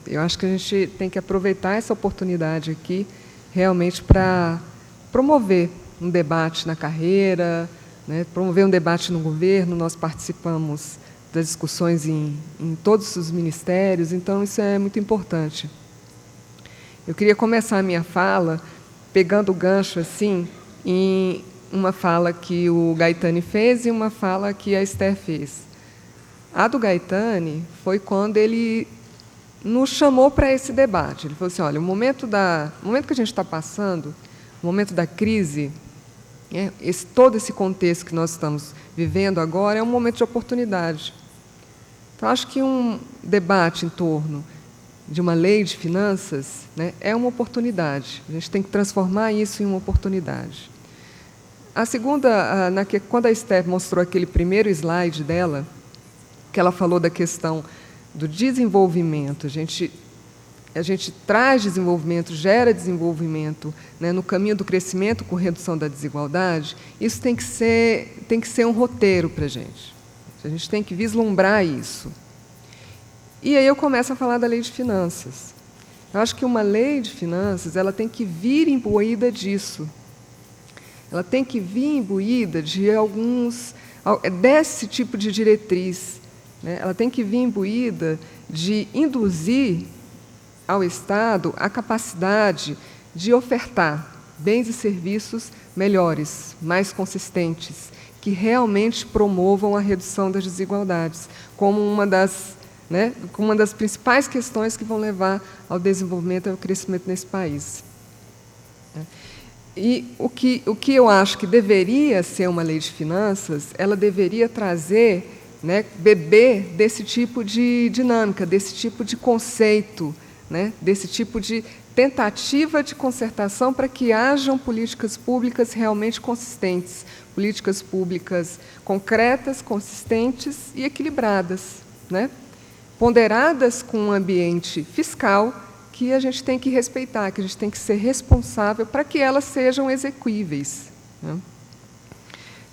Eu acho que a gente tem que aproveitar essa oportunidade aqui realmente para promover um debate na carreira, né, promover um debate no governo. Nós participamos das discussões em todos os ministérios, então isso é muito importante. Eu queria começar a minha fala pegando o gancho assim, em uma fala que o Gaetani fez e uma fala que a Esther fez. A do Gaetani foi quando ele nos chamou para esse debate. Ele falou assim, olha, o momento que a gente está passando, o momento da crise, todo esse contexto que nós estamos vivendo agora é um momento de oportunidade. Então, acho que um debate em torno de uma lei de finanças, né, é uma oportunidade. A gente tem que transformar isso em uma oportunidade. A segunda, quando a Esther mostrou aquele primeiro slide dela, que ela falou da questão do desenvolvimento, a gente traz desenvolvimento, gera desenvolvimento, né, no caminho do crescimento com redução da desigualdade. Isso tem que ser um roteiro para a gente. A gente tem que vislumbrar isso. E aí eu começo a falar da lei de finanças. Eu acho que uma lei de finanças ela tem que vir imbuída disso. Ela tem que vir imbuída desse tipo de diretriz, né? Ela tem que vir imbuída de induzir ao Estado a capacidade de ofertar bens e serviços melhores, mais consistentes, que realmente promovam a redução das desigualdades, como uma das principais questões que vão levar ao desenvolvimento e ao crescimento nesse país. E o que eu acho que deveria ser uma lei de finanças, ela deveria trazer, né, beber desse tipo de dinâmica, desse tipo de conceito, né, desse tipo de tentativa de concertação para que hajam políticas públicas realmente consistentes, políticas públicas concretas, consistentes e equilibradas, né, ponderadas com um ambiente fiscal que a gente tem que respeitar, que a gente tem que ser responsável para que elas sejam exequíveis, né?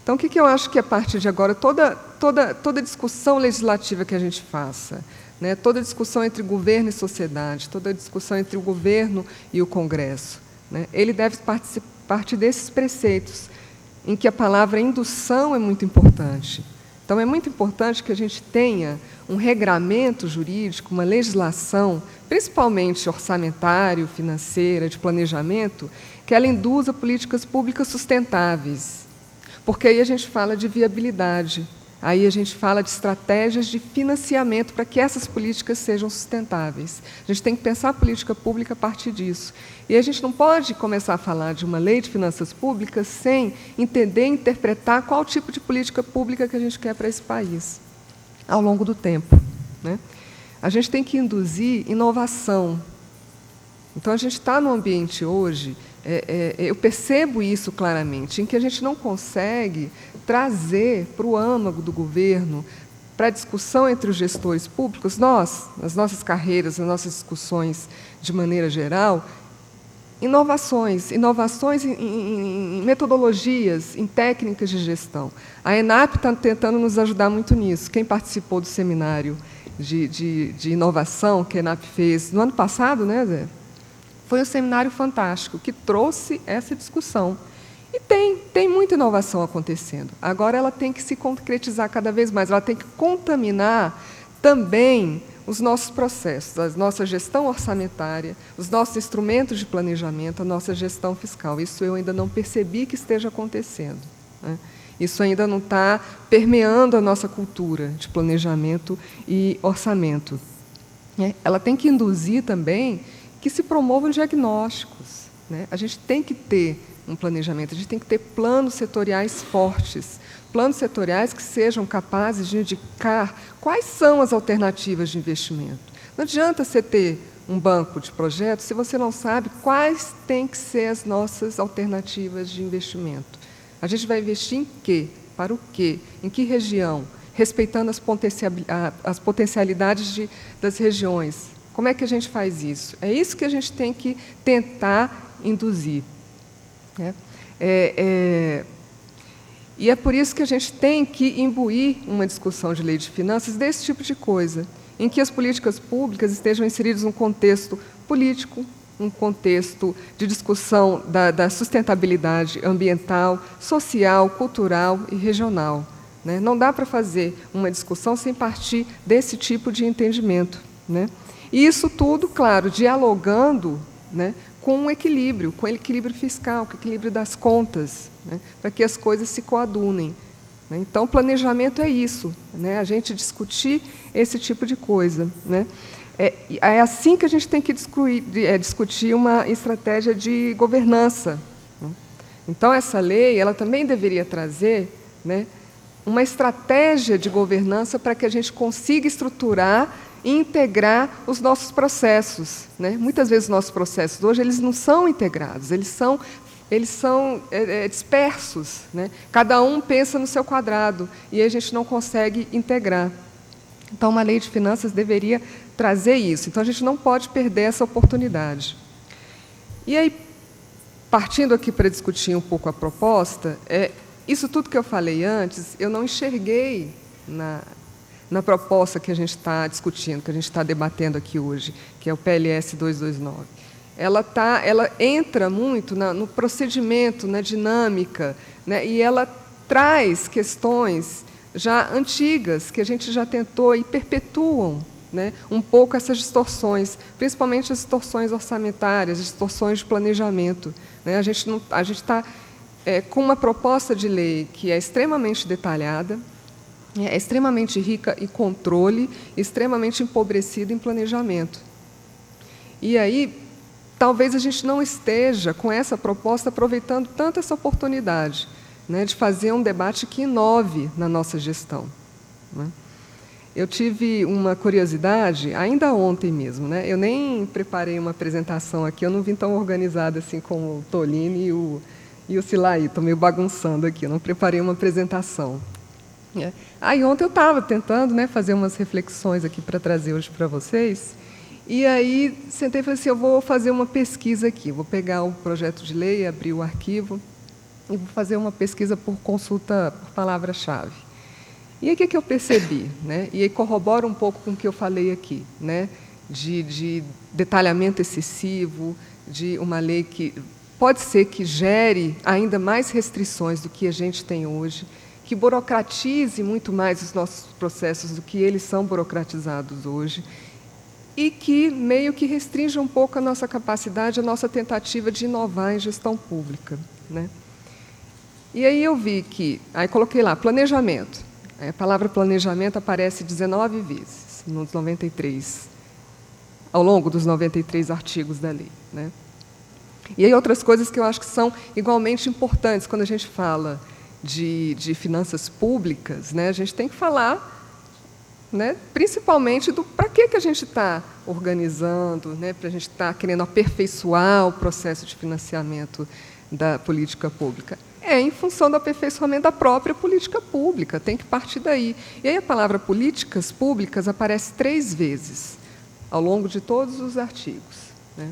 Então, o que eu acho que, a partir de agora, toda discussão legislativa que a gente faça, né, toda discussão entre governo e sociedade, toda discussão entre o governo e o Congresso, né, ele deve partir desses preceitos, em que a palavra indução é muito importante. Então, é muito importante que a gente tenha um regramento jurídico, uma legislação, principalmente orçamentário, financeira, de planejamento, que ela induza políticas públicas sustentáveis. Porque aí a gente fala de viabilidade, aí a gente fala de estratégias de financiamento para que essas políticas sejam sustentáveis. A gente tem que pensar a política pública a partir disso. E a gente não pode começar a falar de uma lei de finanças públicas sem entender e interpretar qual tipo de política pública que a gente quer para esse país, ao longo do tempo, né? A gente tem que induzir inovação. Então, a gente está num ambiente hoje, eu percebo isso claramente, em que a gente não consegue trazer para o âmago do governo, para a discussão entre os gestores públicos, nas nossas carreiras, nas nossas discussões de maneira geral, inovações em metodologias, em técnicas de gestão. A ENAP está tentando nos ajudar muito nisso. Quem participou do seminário de inovação que a ENAP fez no ano passado, né, Zé? Foi um seminário fantástico, que trouxe essa discussão. E tem muita inovação acontecendo. Agora ela tem que se concretizar cada vez mais, ela tem que contaminar também os nossos processos, a nossa gestão orçamentária, os nossos instrumentos de planejamento, a nossa gestão fiscal. Isso eu ainda não percebi que esteja acontecendo, né? Isso ainda não está permeando a nossa cultura de planejamento e orçamento, né? Ela tem que induzir também que se promovam diagnósticos, né? A gente tem que ter um planejamento, a gente tem que ter planos setoriais fortes, planos setoriais que sejam capazes de indicar quais são as alternativas de investimento. Não adianta você ter um banco de projetos se você não sabe quais têm que ser as nossas alternativas de investimento. A gente vai investir em quê? Para o quê? Em que região? Respeitando as potencialidades das regiões. Como é que a gente faz isso? É isso que a gente tem que tentar induzir, né? E é por isso que a gente tem que imbuir uma discussão de lei de finanças desse tipo de coisa. em que as políticas públicas estejam inseridas num contexto político, um contexto de discussão da sustentabilidade ambiental, social, cultural e regional, né? Não dá para fazer uma discussão sem partir desse tipo de entendimento, né? E isso tudo, claro, dialogando, né, com o equilíbrio fiscal, com o equilíbrio das contas, né, para que as coisas se coadunem, né? Então, planejamento é isso, né, a gente discutir esse tipo de coisa, né? É assim que a gente tem que discutir uma estratégia de governança, né? Então, essa lei ela também deveria trazer, né, uma estratégia de governança para que a gente consiga estruturar e integrar os nossos processos, né? Muitas vezes os nossos processos hoje eles não são integrados, eles são dispersos, né? Cada um pensa no seu quadrado e a gente não consegue integrar. Então, uma lei de finanças deveria trazer isso. Então, a gente não pode perder essa oportunidade. E aí, partindo aqui para discutir um pouco a proposta, isso tudo que eu falei antes, eu não enxerguei na proposta que a gente está discutindo, que a gente está debatendo aqui hoje, que é o PLS 229. Ela entra muito no procedimento, na dinâmica, né, e ela traz questões já antigas, que a gente já tentou e perpetuam, né, um pouco essas distorções, principalmente as distorções orçamentárias, as distorções de planejamento, né? A gente está com uma proposta de lei que é extremamente detalhada, é extremamente rica em controle, extremamente empobrecida em planejamento. E aí, talvez a gente não esteja, com essa proposta, aproveitando tanto essa oportunidade, né, de fazer um debate que inove na nossa gestão, né? Eu tive uma curiosidade, ainda ontem mesmo, né? Eu nem preparei uma apresentação aqui, eu não vim tão organizada assim como o Tolini e o Silaí, estou meio bagunçando aqui, eu não preparei uma apresentação. Aí ontem eu estava tentando, né, fazer umas reflexões aqui para trazer hoje para vocês, e aí sentei e falei assim, eu vou fazer uma pesquisa aqui, vou pegar o projeto de lei, abrir o arquivo, e vou fazer uma pesquisa por consulta por palavra-chave. E aí o que eu percebi, né? E aí corrobora um pouco com o que eu falei aqui, né? De detalhamento excessivo, de uma lei que pode ser que gere ainda mais restrições do que a gente tem hoje, que burocratize muito mais os nossos processos do que eles são burocratizados hoje, e que meio que restrinja um pouco a nossa capacidade, a nossa tentativa de inovar em gestão pública, né? E aí eu vi que, aí coloquei lá, planejamento. A palavra planejamento aparece 19 vezes, nos 93, ao longo dos 93 artigos da lei, né? E aí outras coisas que eu acho que são igualmente importantes quando a gente fala de finanças públicas, né? A gente tem que falar, né, principalmente do para que a gente está organizando, né, para a gente estar querendo aperfeiçoar o processo de financiamento da política pública. Em função do aperfeiçoamento da própria política pública, tem que partir daí. E aí a palavra políticas públicas aparece 3 vezes, ao longo de todos os artigos, né?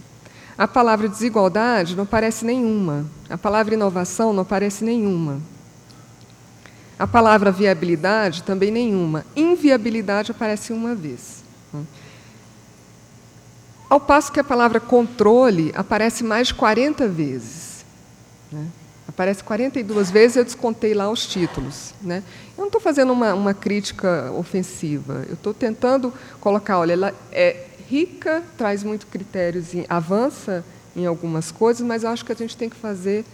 A palavra desigualdade não aparece nenhuma, a palavra inovação não aparece nenhuma, a palavra viabilidade também nenhuma, inviabilidade aparece uma vez, né? Ao passo que a palavra controle aparece mais de 40 vezes, né? Aparece 42 vezes, eu descontei lá os títulos, né? Eu não estou fazendo uma crítica ofensiva, eu estou tentando colocar, olha, ela é rica, traz muito critérios, avança em algumas coisas, mas eu acho que a gente tem que fazer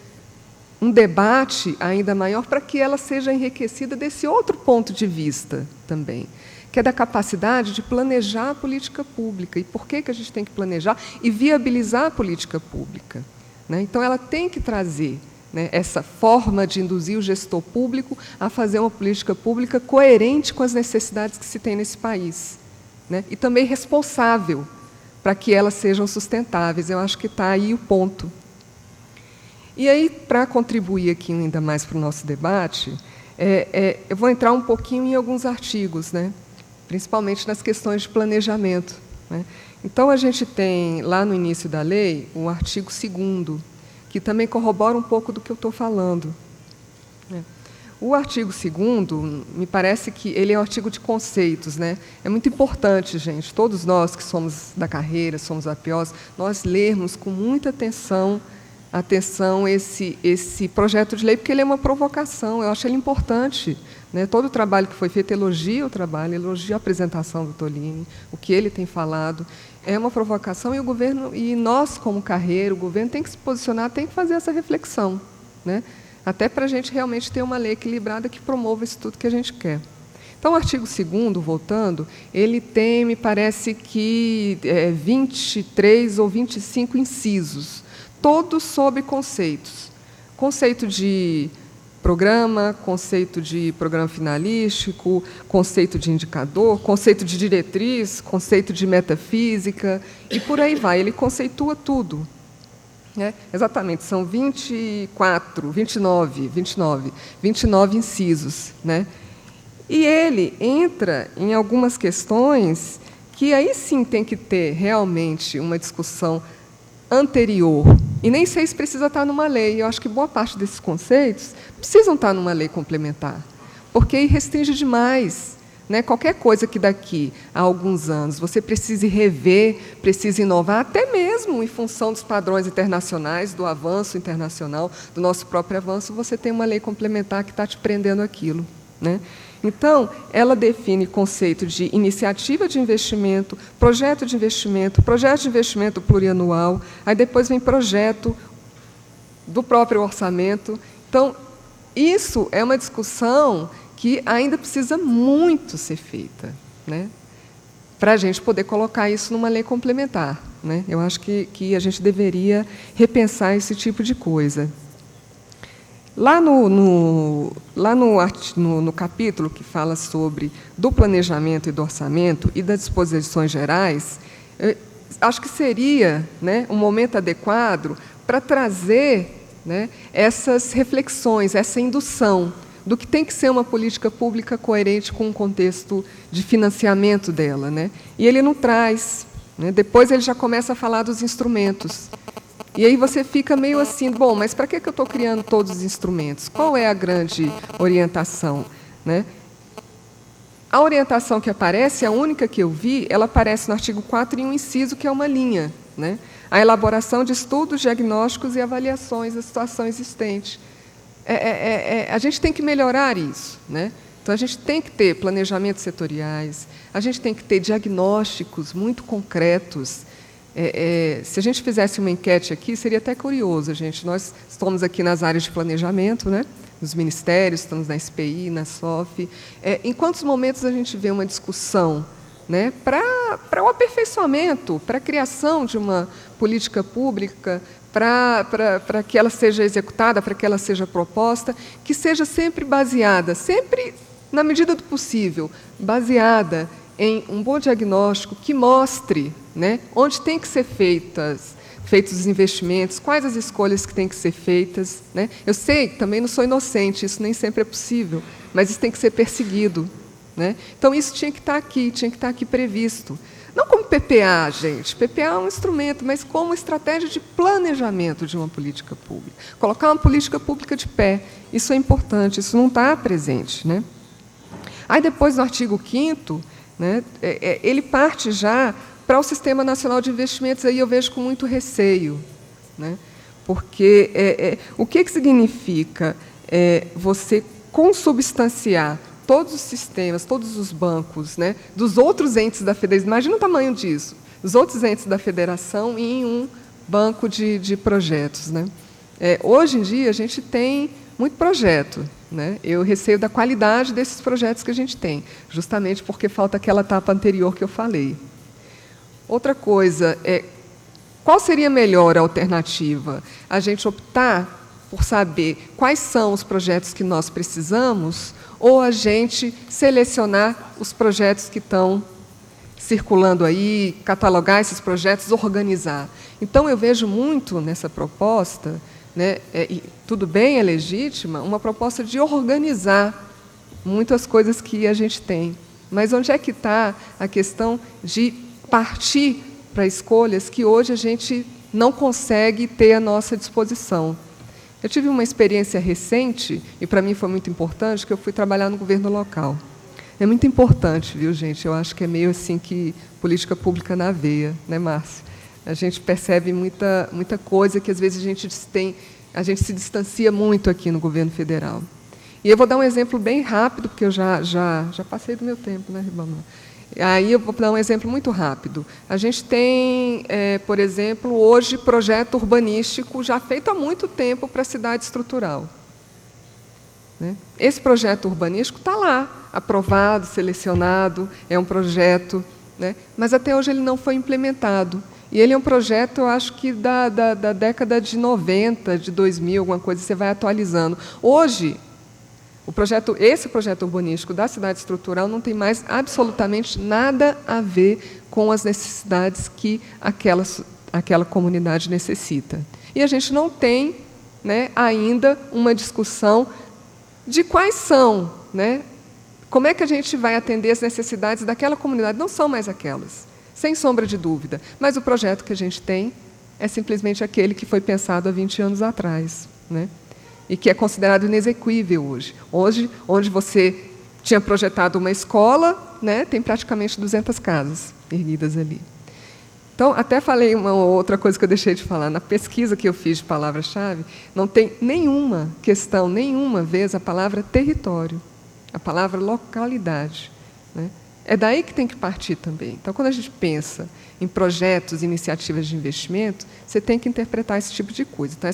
um debate ainda maior para que ela seja enriquecida desse outro ponto de vista também, que é da capacidade de planejar a política pública. E por que a gente tem que planejar e viabilizar a política pública, né? Então, ela tem que trazer, né, essa forma de induzir o gestor público a fazer uma política pública coerente com as necessidades que se tem nesse país, né, e também responsável para que elas sejam sustentáveis. Eu acho que está aí o ponto. E aí, para contribuir aqui ainda mais para o nosso debate, eu vou entrar um pouquinho em alguns artigos, né, principalmente nas questões de planejamento, né. Então, a gente tem, lá no início da lei, o artigo 2º, que também corrobora um pouco do que eu estou falando, né. O artigo 2º, me parece que ele é um artigo de conceitos, né? É muito importante, gente, todos nós que somos da carreira, somos APOs, nós lermos com muita atenção esse projeto de lei, porque ele é uma provocação, eu acho ele importante. Né? Todo o trabalho que foi feito elogia o trabalho, elogia a apresentação do Tolini, o que ele tem falado. É uma provocação e o governo, e nós, como carreira, o governo tem que se posicionar, tem que fazer essa reflexão, né? Até para a gente realmente ter uma lei equilibrada que promova isso tudo que a gente quer. Então, o artigo 2º, voltando, ele tem, me parece que 23 ou 25 incisos, todos sobre conceitos. Conceito de programa finalístico, conceito de indicador, conceito de diretriz, conceito de metafísica, e por aí vai, ele conceitua tudo. Exatamente, são 29 incisos. Né? E ele entra em algumas questões que aí sim tem que ter realmente uma discussão anterior. E nem sei se precisa estar numa lei. Eu acho que boa parte desses conceitos precisam estar numa lei complementar, porque aí restringe demais. Né? Qualquer coisa que daqui a alguns anos você precise rever, precise inovar, até mesmo em função dos padrões internacionais, do avanço internacional, do nosso próprio avanço, você tem uma lei complementar que está te prendendo aquilo. Né? Então, ela define conceito de iniciativa de investimento, projeto de investimento plurianual, aí depois vem projeto do próprio orçamento. Então, isso é uma discussão que ainda precisa muito ser feita, né, para a gente poder colocar isso numa lei complementar. Né? Eu acho que a gente deveria repensar esse tipo de coisa. Lá no capítulo que fala sobre do planejamento e do orçamento e das disposições gerais, acho que seria, né, um momento adequado para trazer, né, essas reflexões, essa indução do que tem que ser uma política pública coerente com o contexto de financiamento dela. Né? E ele não traz. Né? Depois ele já começa a falar dos instrumentos. E aí você fica meio assim, bom, mas para que eu estou criando todos os instrumentos? Qual é a grande orientação? Né? A orientação que aparece, a única que eu vi, ela aparece no artigo 4 em um inciso, que é uma linha. Né? A elaboração de estudos, diagnósticos e avaliações da situação existente. A gente tem que melhorar isso. Né? Então, a gente tem que ter planejamentos setoriais, a gente tem que ter diagnósticos muito concretos. Se a gente fizesse uma enquete aqui, seria até curioso, gente. Nós estamos aqui nas áreas de planejamento, né? Nos ministérios, estamos na SPI, na SOF. Em quantos momentos a gente vê uma discussão, né, para o aperfeiçoamento, para a criação de uma política pública, para que ela seja executada, para que ela seja proposta, que seja sempre baseada, sempre, na medida do possível, baseada em um bom diagnóstico que mostre, né, onde tem que ser feitos os investimentos, quais as escolhas que têm que ser feitas. Né? Eu sei, também não sou inocente, isso nem sempre é possível, mas isso tem que ser perseguido. Né? Então, isso tinha que estar aqui previsto. Não como PPA, gente. PPA é um instrumento, mas como estratégia de planejamento de uma política pública. Colocar uma política pública de pé, isso é importante, isso não está presente. Né? Aí, depois, no artigo 5º, né, ele parte já para o Sistema Nacional de Investimentos, aí eu vejo com muito receio. Né? Porque o que significa você consubstanciar todos os sistemas, todos os bancos, né, dos outros entes da federação, imagina o tamanho disso, dos outros entes da federação em um banco de projetos. Né? Hoje em dia, a gente tem muito projeto. Né? Eu receio da qualidade desses projetos que a gente tem, justamente porque falta aquela etapa anterior que eu falei. Outra coisa, qual seria a melhor alternativa? A gente optar por saber quais são os projetos que nós precisamos, ou a gente selecionar os projetos que estão circulando aí, catalogar esses projetos, organizar. Então, eu vejo muito nessa proposta, né, e tudo bem, é legítima, uma proposta de organizar muitas coisas que a gente tem. Mas onde é que está a questão de partir para escolhas que hoje a gente não consegue ter à nossa disposição? Eu tive uma experiência recente, e para mim foi muito importante, que eu fui trabalhar no governo local. É muito importante, viu, gente? Eu acho que é meio assim que política pública na veia, né, Márcia? A gente percebe muita coisa que, às vezes, a gente se distancia muito aqui no governo federal. E eu vou dar um exemplo bem rápido, porque eu já passei do meu tempo, né, Ribamar? Aí eu vou dar um exemplo muito rápido. A gente tem, por exemplo, hoje, projeto urbanístico já feito há muito tempo para a cidade estrutural. Né? Esse projeto urbanístico está lá, aprovado, selecionado, é um projeto, né? Mas até hoje ele não foi implementado. E ele é um projeto, eu acho que da década de 90, de 2000, alguma coisa, você vai atualizando. Hoje, esse projeto urbanístico da cidade estrutural não tem mais absolutamente nada a ver com as necessidades que aquela comunidade necessita. E a gente não tem, né, ainda uma discussão de quais são, né, como é que a gente vai atender as necessidades daquela comunidade. Não são mais aquelas, sem sombra de dúvida. Mas o projeto que a gente tem é simplesmente aquele que foi pensado há 20 anos atrás, né? E que é considerado inexequível hoje. Hoje, onde você tinha projetado uma escola, né, tem praticamente 200 casas erguidas ali. Então, até falei uma outra coisa que eu deixei de falar. Na pesquisa que eu fiz de palavra-chave, não tem nenhuma questão, nenhuma vez a palavra território, a palavra localidade, né? É daí que tem que partir também. Então, quando a gente pensa em projetos, iniciativas de investimento, você tem que interpretar esse tipo de coisa. Então,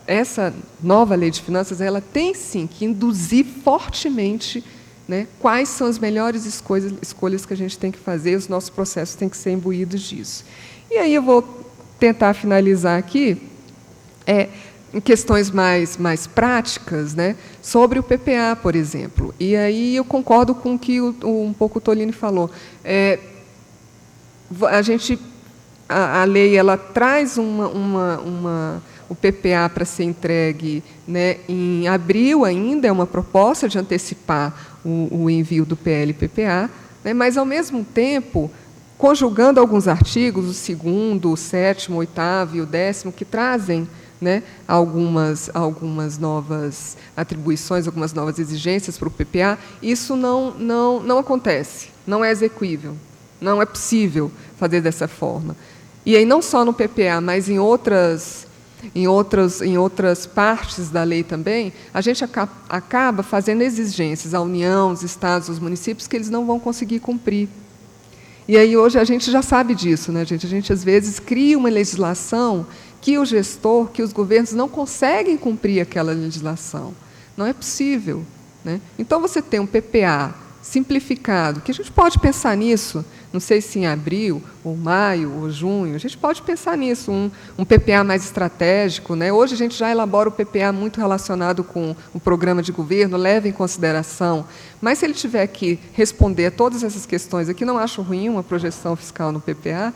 essa nova lei de finanças, ela tem, sim, que induzir fortemente, né, quais são as melhores escolhas que a gente tem que fazer, os nossos processos têm que ser imbuídos disso. E aí eu vou tentar finalizar aqui em questões mais práticas, né, sobre o PPA, por exemplo. E aí eu concordo com o que um pouco o Tolini falou. A lei ela traz o PPA para ser entregue, né, em abril ainda, é uma proposta de antecipar o envio do PL-PPA, né, mas, ao mesmo tempo, conjugando alguns artigos, o 2º, o 7º, o 8º e o 10º, que trazem, né, algumas novas atribuições, algumas novas exigências para o PPA, isso não acontece, não é exequível, não é possível fazer dessa forma. E aí, não só no PPA, mas em outras partes da lei também, a gente acaba fazendo exigências à União, aos estados, aos municípios, que eles não vão conseguir cumprir. E aí, hoje, a gente já sabe disso, né, gente? A gente, às vezes, cria uma legislação que o gestor, que os governos não conseguem cumprir aquela legislação. Não é possível, né? Então, você tem um PPA simplificado, que a gente pode pensar nisso, não sei se em abril, ou maio, ou junho, a gente pode pensar nisso, um PPA mais estratégico, né? Hoje a gente já elabora o PPA muito relacionado com o programa de governo, leva em consideração, mas se ele tiver que responder a todas essas questões, aqui não acho ruim uma projeção fiscal no PPA,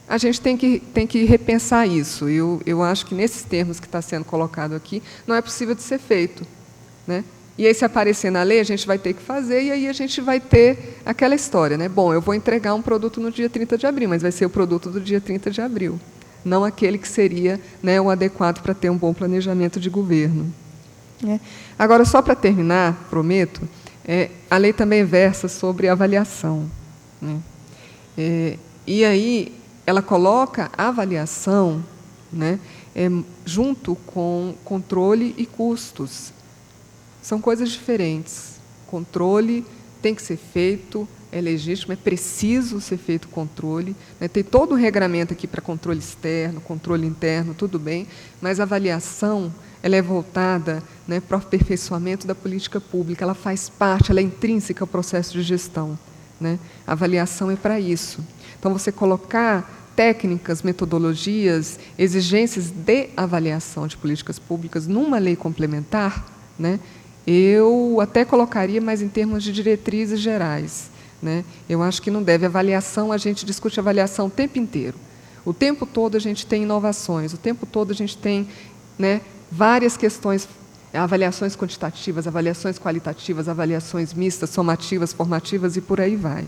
a gente tem que repensar isso. Eu acho que, nesses termos que está sendo colocado aqui, não é possível de ser feito, né? E aí, se aparecer na lei, a gente vai ter que fazer, e aí a gente vai ter aquela história, né? Bom, eu vou entregar um produto no dia 30 de abril, mas vai ser o produto do dia 30 de abril, não aquele que seria, né, o adequado para ter um bom planejamento de governo. Agora, só para terminar, prometo, a lei também versa sobre avaliação, né? E aí ela coloca a avaliação, né, junto com controle e custos. São coisas diferentes. Controle tem que ser feito, é legítimo, é preciso ser feito controle, né? Tem todo um regramento aqui para controle externo, controle interno, tudo bem, mas a avaliação ela é voltada, né, para o aperfeiçoamento da política pública, ela faz parte, ela é intrínseca ao processo de gestão, né? A avaliação é para isso. Então, você colocar técnicas, metodologias, exigências de avaliação de políticas públicas numa lei complementar, né, eu até colocaria mais em termos de diretrizes gerais, né? Eu acho que não deve. Avaliação, a gente discute avaliação o tempo inteiro. O tempo todo a gente tem inovações, o tempo todo a gente tem, né, várias questões, avaliações quantitativas, avaliações qualitativas, avaliações mistas, somativas, formativas e por aí vai,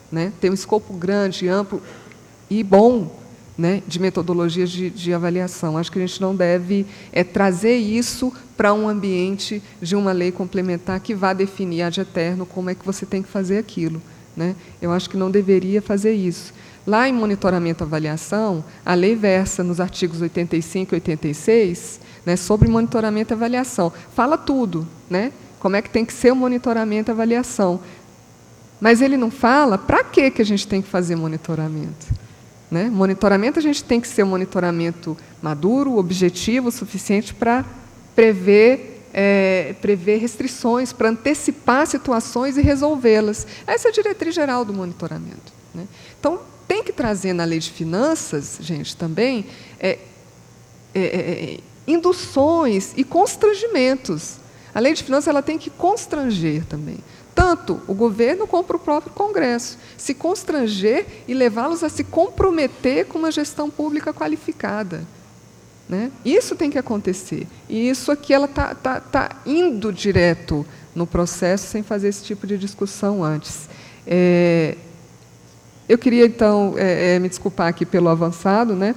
né? Tem um escopo grande, amplo e bom, né, de metodologias de avaliação. Acho que a gente não deve trazer isso para um ambiente de uma lei complementar que vá definir ad eterno como é que você tem que fazer aquilo, né? Eu acho que não deveria fazer isso. Lá em monitoramento e avaliação, a lei versa nos artigos 85 e 86, né, sobre monitoramento e avaliação. Fala tudo, né? Como é que tem que ser o monitoramento e avaliação. Mas ele não fala para que a gente tem que fazer monitoramento. Né? Monitoramento, a gente tem que ser um monitoramento maduro, objetivo, suficiente para prever restrições, para antecipar situações e resolvê-las. Essa é a diretriz geral do monitoramento. Né? Então, tem que trazer na lei de finanças, gente, também, induções e constrangimentos. A lei de finanças ela tem que constranger também. Tanto o governo como o próprio Congresso, se constranger e levá-los a se comprometer com uma gestão pública qualificada. Né? Isso tem que acontecer. E isso aqui ela tá indo direto no processo, sem fazer esse tipo de discussão antes. Eu queria, então, me desculpar aqui pelo avançado, né?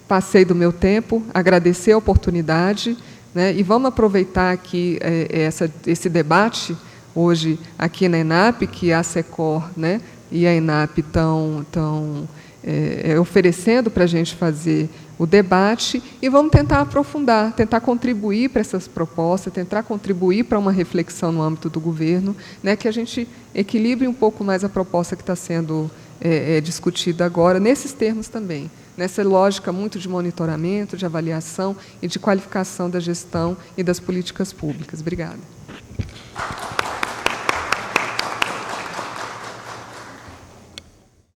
Passei do meu tempo, agradecer a oportunidade, né? E vamos aproveitar aqui esse debate hoje aqui na ENAP, que a SECOR, né, e a ENAP estão oferecendo para a gente fazer o debate, e vamos tentar aprofundar, tentar contribuir para essas propostas, tentar contribuir para uma reflexão no âmbito do governo, né, que a gente equilibre um pouco mais a proposta que está sendo discutida agora, nesses termos também, nessa lógica muito de monitoramento, de avaliação e de qualificação da gestão e das políticas públicas. Obrigada.